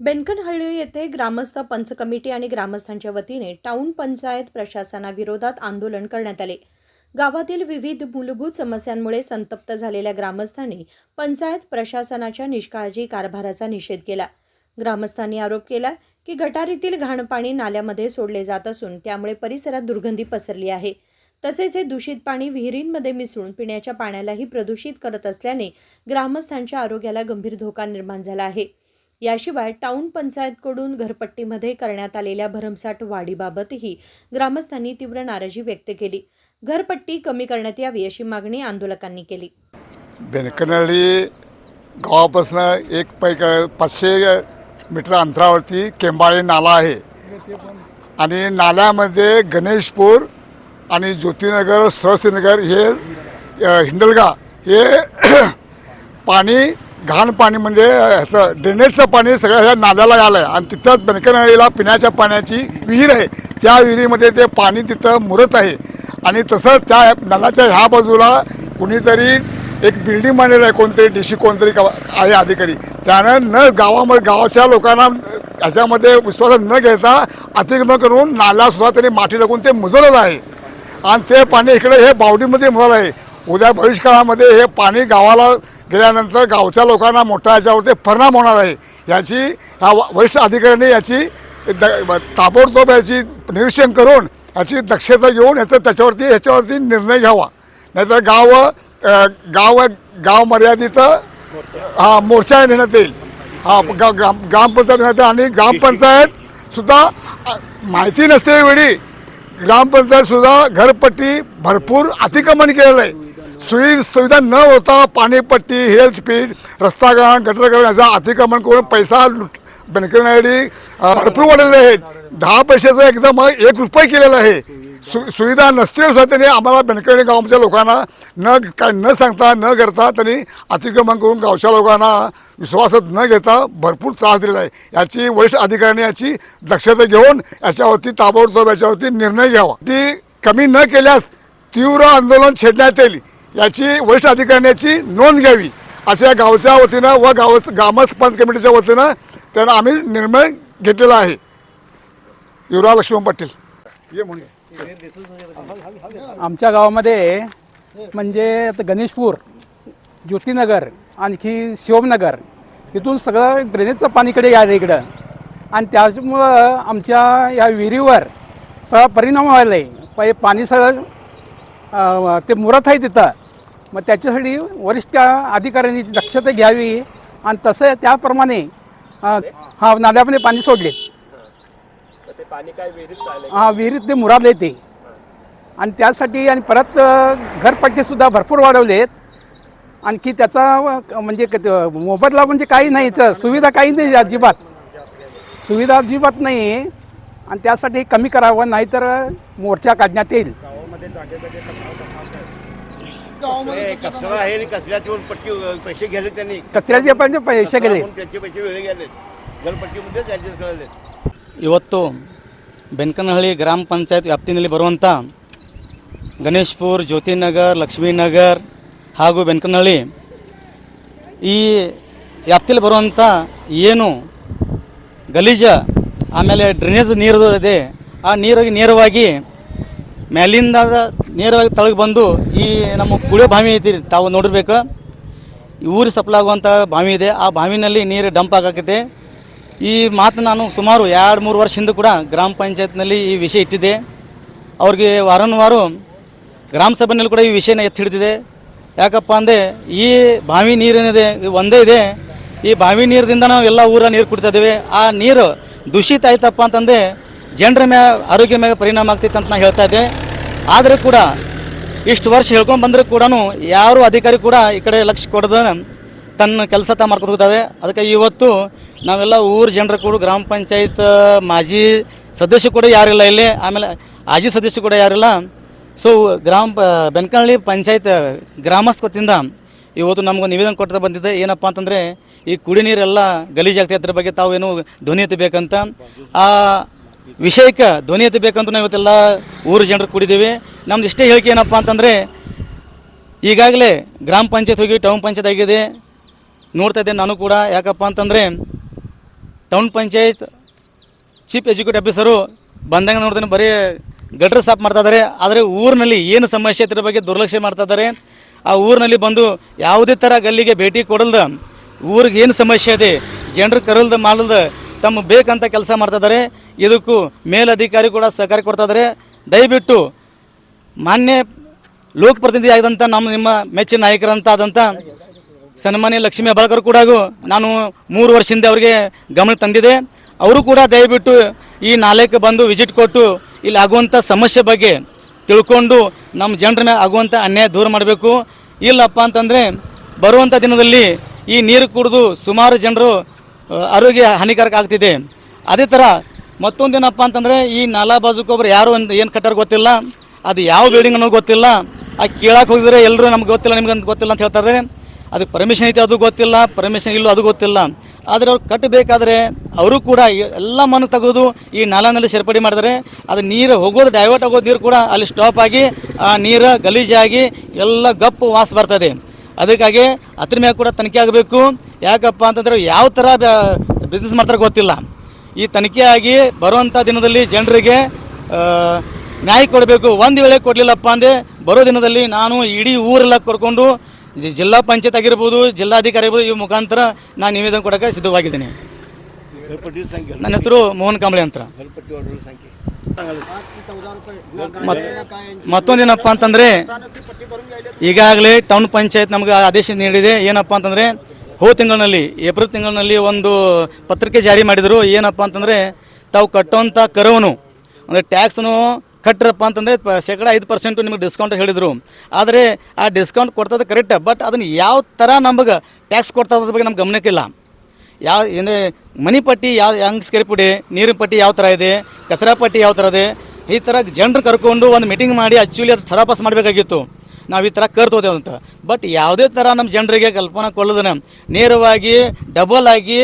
बेनकनहಳ್ಳಿ येथे ग्रामस्थ पंच कमिटी आणि ग्रामस्थांच्या वतीने टाउन पंचायत प्रशासनाविरोधात आंदोलन करण्यात आले। गावातील विविध मूलभूत समस्यांमुळे संतप्त झालेल्या ग्रामस्थांनी पंचायत प्रशासनाच्या निष्काळजी कारभाराचा निषेध केला। ग्रामस्थांनी आरोप केला की गटारीतील घाण पाणी नाल्यामध्ये सोडले जात असून त्यामुळे परिसरात दुर्गंधी पसरली आहे। तसेच हे दूषित पाणी विहिरींमध्ये मिसळून पिण्याच्या पाण्यालाही प्रदूषित करत असल्याने ग्रामस्थांच्या आरोग्याला गंभीर धोका निर्माण झाला आहे। याशिवाय टाउन पंचायतकडून घरपट्टीमध्ये करण्यात आलेल्या भरमसाठ वाढीबाबतही ग्रामस्थांनी तीव्र नाराजी व्यक्त केली। घरपट्टी कमी करण्यात यावी अशी मागणी आंदोलकांनी केली। बेनकनहಳ್ಳಿ गावापासून 500 मीटर अंतरावरती केंबाळे नाला आहे आणि नाल्यामध्ये गणेशपूर आणि ज्योतिनगर सरस्वतीनगर हे हिंडलगा हे पाणी घाण पाणी म्हणजे ह्याचं ड्रेनेजचं पाणी सगळं ह्या नाल्याला आलं आहे आणि तिथंच बेनकनहಳ್ಳಿला पिण्याच्या पाण्याची विहीर आहे। त्या विहिरीमध्ये ते पाणी तिथं मुरत आहे आणि तसं त्या नाल्याच्या ह्या बाजूला कुणीतरी एक बिल्डिंग बांधलेलं आहे, कोणतरी डीसी कोणतरी आहे अधिकारी, त्यानं न गावाच्या लोकांना ह्याच्यामध्ये विश्वासात न घेता अतिक्रमण करून नाल्यासुद्धा त्यांनी माती टाकून ते मुजवलेलं आहे आणि ते पाणी इकडे हे बावडीमध्ये मुरलं आहे। उद्या भविष्यकाळामध्ये हे पाणी गावाला गेल्यानंतर गावच्या लोकांना मोठा याच्यावरती परिणाम होणार आहे। याची ह्या वरिष्ठ अधिकाऱ्यांनी याची ताबडतोब याची निरीक्षण करून याची दक्षता घेऊन ह्याच्यावरती निर्णय घ्यावा, नाहीतर गाव मर्यादित मोर्चा नेण्यात येईल। ग्रामपंचायत नेण्यात येईल आणि ग्रामपंचायतसुद्धा माहिती नसते वेळी ग्रामपंचायतसुद्धा घरपट्टी भरपूर अतिक्रमण केलेलं आहे। सुविधा न होता पाणीपट्टी, हेल्थ पीठ, रस्तागान, गटरकरण याचा अतिक्रमण करून पैसा बेनकनहಳ್ಳಿ भरपूर वाढलेले आहेत। 10 पैशाचं एकदम 1 रुपये केलेलं आहे। सुविधा नसतील सुद्धा त्यांनी आम्हाला बेनकनहಳ್ಳಿ गावाच्या लोकांना न सांगता न करता त्यांनी अतिक्रमण करून गावच्या लोकांना विश्वासात न घेता भरपूर त्रास दिलेला आहे। याची वरिष्ठ अधिकाऱ्यांनी याची दक्षता घेऊन याच्यावरती ताबडतोब याच्यावरती निर्णय घ्यावा। ती कमी न केल्यास तीव्र आंदोलन छेडण्यात येईल याची वरिष्ठ अधिकाऱ्यांनी याची नोंद घ्यावी अशा गावच्या वतीनं व ग्रामस्थ पंच कमिटीच्या वतीनं त्यांना आम्ही निर्णय घेतलेला आहे। युवराज लक्ष्मण पाटील आमच्या गावामध्ये म्हणजे आता गणेशपूर, ज्योतिनगर, आणखी शिवमनगर इथून सगळं ड्रेनेजचं पाणी इकडे यायला इकडं आणि त्याच्यामुळं आमच्या या विहिरीवर सगळा परिणाम व्हायला आहे। पाणी सगळं ते मुरत आहे तिथं। मग त्याच्यासाठी वरिष्ठ अधिकाऱ्यांनी दक्षता घ्यावी आणि तसं त्याप्रमाणे नाल्यामध्ये पाणी सोडले। विहिरीत ते मुराले ते आणि त्यासाठी आणि परत घरपट्टीसुद्धा भरपूर वाढवलेत। आणखी त्याचा म्हणजे मोबदला म्हणजे काही नाही, सुविधा काही नाही, सुविधा अजिबात नाही आणि त्यासाठी कमी करावं, नाहीतर मोर्चा काढण्यात येईल। कचरा आहे, कचऱ्याचे पैसे गेले त्यांनी, कचऱ्याचे पण पैसे गेले, त्याचे पैसे वेळे गेले, घरपट्टीमध्ये ॲडजस्ट करायले। ಇವತ್ತು ಬೆನಕನಹಳ್ಳಿ ಗ್ರಾಮ ಪಂಚಾಯತ್ ವ್ಯಾಪ್ತಿನಲ್ಲಿ ಬರುವಂಥ ಗಣೇಶ್ಪುರ್, ಜ್ಯೋತಿನಗರ್, ಲಕ್ಷ್ಮೀನಗರ್ ಹಾಗೂ ಬೆನಕನಹಳ್ಳಿ ಈ ವ್ಯಾಪ್ತಿಯಲ್ಲಿ ಬರುವಂಥ ಏನು ಗಲೀಜ ಆಮೇಲೆ ಡ್ರೈನೇಜ್ ನೀರು ಇದೆ, ಆ ನೀರಿಗೆ ನೇರವಾಗಿ ಮೇಲಿಂದ ನೇರವಾಗಿ ತಳಗೆ ಬಂದು ಈ ನಮ್ಮ ಕುಡಿಯೋ ಬಾವಿ ಐತಿ, ತಾವು ನೋಡಿರ್ಬೇಕು, ಊರಿಗೆ ಸಪ್ಲೈ ಆಗುವಂಥ ಬಾವಿ ಇದೆ, ಆ ಬಾವಿನಲ್ಲಿ ನೀರು ಡಂಪ್ ಆಗಾಕೈತೆ। ಈ ಮಾತು ನಾನು ಸುಮಾರು 2-3 ವರ್ಷ ಹಿಂದೆ ಕೂಡ ಗ್ರಾಮ ಪಂಚಾಯತ್ನಲ್ಲಿ ಈ ವಿಷಯ ಇಟ್ಟಿದೆ। ಅವ್ರಿಗೆ ವಾರನವಾರ ಗ್ರಾಮ ಸಭೆಯಲ್ಲಿ ಕೂಡ ಈ ವಿಷಯನ ಎತ್ತಿ ಹಿಡಿದಿದೆ। ಯಾಕಪ್ಪ ಅಂದರೆ ಈ ಬಾವಿ ನೀರೇನಿದೆ ಒಂದೇ ಇದೆ, ಈ ಬಾವಿ ನೀರಿನಿಂದ ನಾವು ಎಲ್ಲ ಊರ ನೀರು ಕುಡಿತಾ ಇದ್ದೇವೆ। ಆ ನೀರು ದೂಷಿತ ಆಯ್ತಪ್ಪ ಅಂತಂದರೆ ಜನರ ಆರೋಗ್ಯ ಮೇಲೆ ಪರಿಣಾಮ ಆಗ್ತೈತೆ ಅಂತ ನಾನು ಹೇಳ್ತಾ ಇದ್ದೆ। ಆದರೆ ಕೂಡ ಇಷ್ಟು ವರ್ಷ ಹೇಳ್ಕೊಂಡು ಬಂದರೂ ಕೂಡ ಯಾರು ಅಧಿಕಾರಿ ಕೂಡ ಈ ಕಡೆ ಲಕ್ಷ್ಯ ಕೊಡೋದು ತನ್ನ ಕೆಲಸ ತಾ ಮಾಡ್ಕೊತ ಹೋಗ್ತವೆ। ಅದಕ್ಕೆ ಇವತ್ತು ನಾವೆಲ್ಲ ಊರ ಜನರು ಕೂಡ ಗ್ರಾಮ ಪಂಚಾಯತ್ ಮಾಜಿ ಸದಸ್ಯ ಕೂಡ ಯಾರಿಲ್ಲ ಇಲ್ಲಿ, ಆಮೇಲೆ ಆಜಿ ಸದಸ್ಯ ಕೂಡ ಯಾರಿಲ್ಲ। ಸೊ ಬೆನಕನಹಳ್ಳಿ ಪಂಚಾಯತ್ ಗ್ರಾಮಸ್ಥ ವತಿಯಿಂದ ಇವತ್ತು ನಮಗೂ ನಿವೇದನೆ ಕೊಡ್ತಾ ಬಂದಿದೆ। ಏನಪ್ಪ ಅಂತಂದರೆ ಈ ಕುಡಿ ನೀರೆಲ್ಲ ಗಲೀಜಾಗ್ತದೆ, ಅದ್ರ ಬಗ್ಗೆ ತಾವೇನು ಧ್ವನಿ ಎತ್ತಬೇಕಂತ, ಆ ವಿಷಯಕ್ಕೆ ಧ್ವನಿ ಎತ್ತಬೇಕಂತ ನಾವು ಇವತ್ತೆಲ್ಲ ಊರ ಜನರು ಕೂಡಿದ್ದೀವಿ। ನಮ್ದು ಇಷ್ಟೇ ಹೇಳಿಕೆ ಏನಪ್ಪ ಅಂತಂದರೆ ಈಗಾಗಲೇ ಗ್ರಾಮ ಪಂಚಾಯತ್ ಹೋಗಿ ಟೌನ್ ಪಂಚಾಯತ್ ಆಗಿದೆ, ನೋಡ್ತಾ ಇದ್ದೇನೆ ನಾನು ಕೂಡ। ಯಾಕಪ್ಪ ಅಂತಂದರೆ town panchayat chief executive officer ಬಂದಂಗೆ ನೋಡ್ತಾನೆ ಬರೀ ಗಟ್ರ್ ಸಾಫ್ ಮಾಡ್ತಾ ಇದ್ದಾರೆ. ಆದರೆ ಊರಿನಲ್ಲಿ ಏನು ಸಮಸ್ಯೆ ಇದ್ರ ಬಗ್ಗೆ ದುರ್ಲಕ್ಷ್ಯ ಮಾಡ್ತಾ ಇದ್ದಾರೆ. ಆ ಊರಿನಲ್ಲಿ ಬಂದು ಯಾವುದೇ ಥರ ಗಲ್ಲಿಗೆ ಭೇಟಿ ಕೊಡಲ್ದ ಊರಿಗೆ ಏನು ಸಮಸ್ಯೆ ಇದೆ ಜನರು ಕರಲ್ದ ಮಾಡಲ್ದ ತಮ್ಮ ಬೇಕಂತ ಕೆಲಸ ಮಾಡ್ತಾ ಇದ್ದಾರೆ. ಇದಕ್ಕೂ ಮೇಲಧಿಕಾರಿ ಕೂಡ ಸಹಕಾರ ಕೊಡ್ತಾ ಇದ್ದಾರೆ. ದಯವಿಟ್ಟು ಮಾನ್ಯ ಲೋಕಪ್ರತಿನಿಧಿ ಆದಂಥ ನಿಮ್ಮ ಮೆಚ್ಚಿನ ನಾಯಕರಂತಾದಂಥ ಸನ್ಮಾನ್ಯ ಲಕ್ಷ್ಮೀ ಹೆಬ್ಬಾಳ್ಕರ್ ಕೂಡ ನಾನು 3 ವರ್ಷದಿಂದ ಅವರಿಗೆ ಗಮನ ತಂದಿದೆ. ಅವರು ಕೂಡ ದಯವಿಟ್ಟು ಈ ನಾಲೆಗೆ ಬಂದು ವಿಸಿಟ್ ಕೊಟ್ಟು ಇಲ್ಲಿ ಆಗುವಂಥ ಸಮಸ್ಯೆ ಬಗ್ಗೆ ತಿಳ್ಕೊಂಡು ನಮ್ಮ ಜನರ ಮೇಲೆ ಆಗುವಂಥ ಅನ್ಯಾಯ ದೂರ ಮಾಡಬೇಕು. ಇಲ್ಲಪ್ಪ ಅಂತಂದರೆ ಬರುವಂಥ ದಿನದಲ್ಲಿ ಈ ನೀರು ಕುಡಿದು ಸುಮಾರು ಜನರು ಆರೋಗ್ಯ ಹಾನಿಕಾರಕ ಆಗ್ತಿದೆ. ಅದೇ ಥರ ಮತ್ತೊಂದೇನಪ್ಪ ಅಂತಂದರೆ ಈ ನಾಲಾ ಬಾಜುಕೊಬ್ಬರು ಯಾರು ಒಂದು ಏನು ಕಟ್ಟಾರ ಗೊತ್ತಿಲ್ಲ, ಅದು ಯಾವ ಬಿಲ್ಡಿಂಗ್ ಅನ್ನೋದು ಗೊತ್ತಿಲ್ಲ. ಆ ಕೇಳಕ್ಕೆ ಹೋಗಿದ್ರೆ ಎಲ್ಲರೂ ನಮ್ಗೆ ಗೊತ್ತಿಲ್ಲ ನಿಮ್ಗೆ ಗೊತ್ತಿಲ್ಲ ಅಂತ ಹೇಳ್ತಾರೆ. ಅದು ಪರ್ಮಿಷನ್ ಐತೆ ಅದು ಗೊತ್ತಿಲ್ಲ, ಪರ್ಮಿಷನ್ ಇಲ್ಲೋ ಅದು ಗೊತ್ತಿಲ್ಲ. ಆದರೆ ಅವ್ರು ಕಟ್ಟಬೇಕಾದ್ರೆ ಅವರು ಕೂಡ ಎಲ್ಲ ಮಣ್ಣು ತೆಗೆದು ಈ ನಾಲಾನಲ್ಲಿ ಸೇರ್ಪಡೆ ಮಾಡಿದರೆ ಅದು ನೀರು ಹೋಗೋದು ಡೈವರ್ಟ್ ಆಗೋದು ನೀರು ಕೂಡ ಅಲ್ಲಿ ಸ್ಟಾಪ್ ಆಗಿ ಆ ನೀರು ಗಲೀಜಾಗಿ ಎಲ್ಲ ಗಪ್ಪು ವಾಸ ಬರ್ತದೆ. ಅದಕ್ಕಾಗಿ ಅದ್ರ ಮ್ಯಾಗ ಕೂಡ ತನಿಖೆ ಆಗಬೇಕು. ಯಾಕಪ್ಪ ಅಂತಂದರೆ ಯಾವ ಥರ ಬಿಸ್ನೆಸ್ ಮಾಡ್ತಾರೆ ಗೊತ್ತಿಲ್ಲ. ಈ ತನಿಖೆ ಆಗಿ ಬರುವಂಥ ದಿನದಲ್ಲಿ ಜನರಿಗೆ ನ್ಯಾಯ ಕೊಡಬೇಕು. ಒಂದು ವೇಳೆ ಕೊಡಲಿಲ್ಲಪ್ಪ ಅಂದರೆ ಬರೋ ದಿನದಲ್ಲಿ ನಾನು ಇಡೀ ಊರೆಲ್ಲ ಕರ್ಕೊಂಡು ಜಿಲ್ಲಾ ಪಂಚಾಯತ್ ಆಗಿರ್ಬೋದು, ಜಿಲ್ಲಾಧಿಕಾರಿ ಇರ್ಬೋದು, ಈ ಮುಖಾಂತರ ನಾನು ನಿವೇದನೆ ಕೊಡೋಕ್ಕೆ ಸಿದ್ಧವಾಗಿದ್ದೀನಿ. ನನ್ನ ಹೆಸರು ಮೋಹನ್ ಕಾಂಬಳೆ ಅಂತ. ಮತ್ತೊಂದೇನಪ್ಪ ಅಂತಂದರೆ ಈಗಾಗಲೇ ಟೌನ್ ಪಂಚಾಯತ್ ನಮ್ಗೆ ಆದೇಶ ನೀಡಿದೆ. ಏನಪ್ಪ ಅಂತಂದರೆ ತಿಂಗಳಿನಲ್ಲಿ ಏಪ್ರಿಲ್ ತಿಂಗಳಿನಲ್ಲಿ ಒಂದು ಪತ್ರಿಕೆ ಜಾರಿ ಮಾಡಿದರು. ಏನಪ್ಪ ಅಂತಂದರೆ ತಾವು ಕಟ್ಟುವಂಥ ಕರವನು ಅಂದರೆ ಟ್ಯಾಕ್ಸನು ಕಟ್ಟರಪ್ಪ ಅಂತಂದರೆ 5% ನಿಮಗೆ ಡಿಸ್ಕೌಂಟ್ ಹೇಳಿದರು. ಆದರೆ ಆ ಡಿಸ್ಕೌಂಟ್ ಕೊಡ್ತದೆ ಕರೆಕ್ಟ್, ಬಟ್ ಅದನ್ನು ಯಾವ ಥರ ನಮಗೆ ಟ್ಯಾಕ್ಸ್ ಕೊಡ್ತಾ ಅದ್ರ ಬಗ್ಗೆ ನಮ್ಗೆ ಗಮನಕ್ಕಿಲ್ಲ. ಅಂದರೆ ಮನಿ ಪಟ್ಟಿ ಹೆಂಗೆ ಸ್ಕೇರ್ ಪುಡಿ, ನೀರಿನ ಪಟ್ಟಿ ಯಾವ ಥರ ಇದೆ, ಕಸರಾ ಪಟ್ಟಿ ಯಾವ ಥರ ಇದೆ, ಈ ಥರ ಜನರು ಕರ್ಕೊಂಡು ಒಂದು ಮೀಟಿಂಗ್ ಮಾಡಿ ಆ್ಯಕ್ಚುಲಿ ಅದು ಥರಾಪಾಸ್ ಮಾಡಬೇಕಾಗಿತ್ತು. ನಾವು ಈ ಥರ ಕರ್ತೋದೇವು ಅಂತ. ಬಟ್ ಯಾವುದೇ ಥರ ನಮ್ಮ ಜನರಿಗೆ ಕಲ್ಪನಾ ಕೊಡೋದನ್ನ ನೇರವಾಗಿ ಡಬಲ್ ಆಗಿ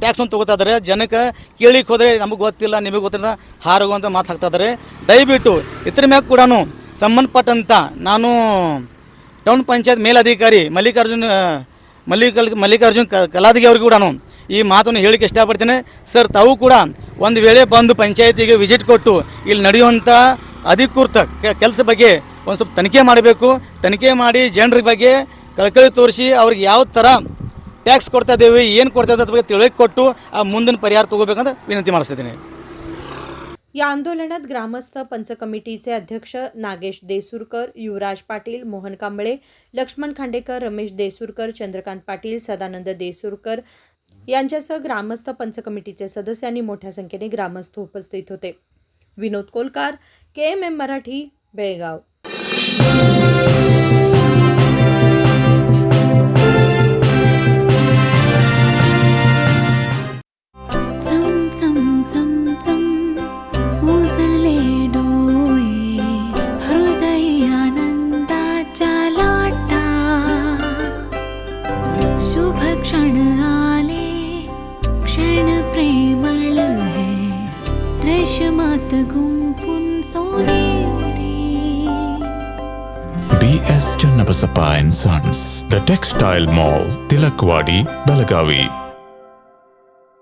ಟ್ಯಾಕ್ಸನ್ನು ತೊಗೋತಾ ಇದ್ದಾರೆ. ಜನಕ್ಕೆ ಕೇಳಿಕ್ಕೆ ಹೋದರೆ ನಮಗೆ ಗೊತ್ತಿಲ್ಲ, ನಿಮಗೆ ಗೊತ್ತಿಲ್ಲ ಹಾರುವಂತ ಮಾತು ಹಾಕ್ತಾ ಇದ್ದಾರೆ. ದಯವಿಟ್ಟು ಇದ್ರ ಮ್ಯಾಗ ಕೂಡ ಸಂಬಂಧಪಟ್ಟಂಥ ನಾನು ಟೌನ್ ಪಂಚಾಯತ್ ಮೇಲಧಿಕಾರಿ ಮಲ್ಲಿಕಾರ್ಜುನ್ ಕಲಾದಿಗೆ ಅವ್ರಿಗೆ ಕೂಡ ಈ ಮಾತನ್ನು ಹೇಳಿಕ್ಕೆ ಇಷ್ಟಪಡ್ತೇನೆ. ಸರ್, ತಾವು ಕೂಡ ಒಂದು ವೇಳೆ ಬಂದು ಪಂಚಾಯತಿಗೆ ವಿಸಿಟ್ ಕೊಟ್ಟು ಇಲ್ಲಿ ನಡೆಯುವಂಥ ಅಧಿಕೃತ ಕೆಲಸ ಬಗ್ಗೆ ಒಂದು ಸ್ವಲ್ಪ ತನಿಖೆ ಮಾಡಬೇಕು. ತನಿಖೆ ಮಾಡಿ ಜನರ ಬಗ್ಗೆ ಕಳಕಳಿ ತೋರಿಸಿ ಅವ್ರಿಗೆ ಯಾವ ಥರ ಟ್ಯಾಕ್ಸ್ ಕೊಡ್ತಾ ಇದ್ದೇವೆ, ಏನು ಕೊಡ್ತಾ ಇದ್ದೇವೆ ಬಗ್ಗೆ ತಿಳಿಕೆ ಕೊಟ್ಟು ಆ ಮುಂದಿನ ಪರಿಹಾರ ತಗೋಬೇಕಂತ ವಿನಂತಿ ಮಾಡಿಸ್ತಿದ್ದೀನಿ. या आंदोलनात ग्रामस्थ पंच कमिटीचे अध्यक्ष नागेश देसूरकर, युवराज पाटील, मोहन कांबळे, लक्ष्मण खांडेकर, रमेश देसूरकर, चंद्रकांत पाटील, सदानंद देसूरकर यांच्यासह ग्रामस्थ पंच कमिटीचे सदस्य आणि मोठ्या संख्येने ग्रामस्थ उपस्थित होते. विनोद Kolkar, KMM Marathi, Belgaum. BS Channabasappa and Sons, The Textile Mall, Tilakwadi, Belagavi.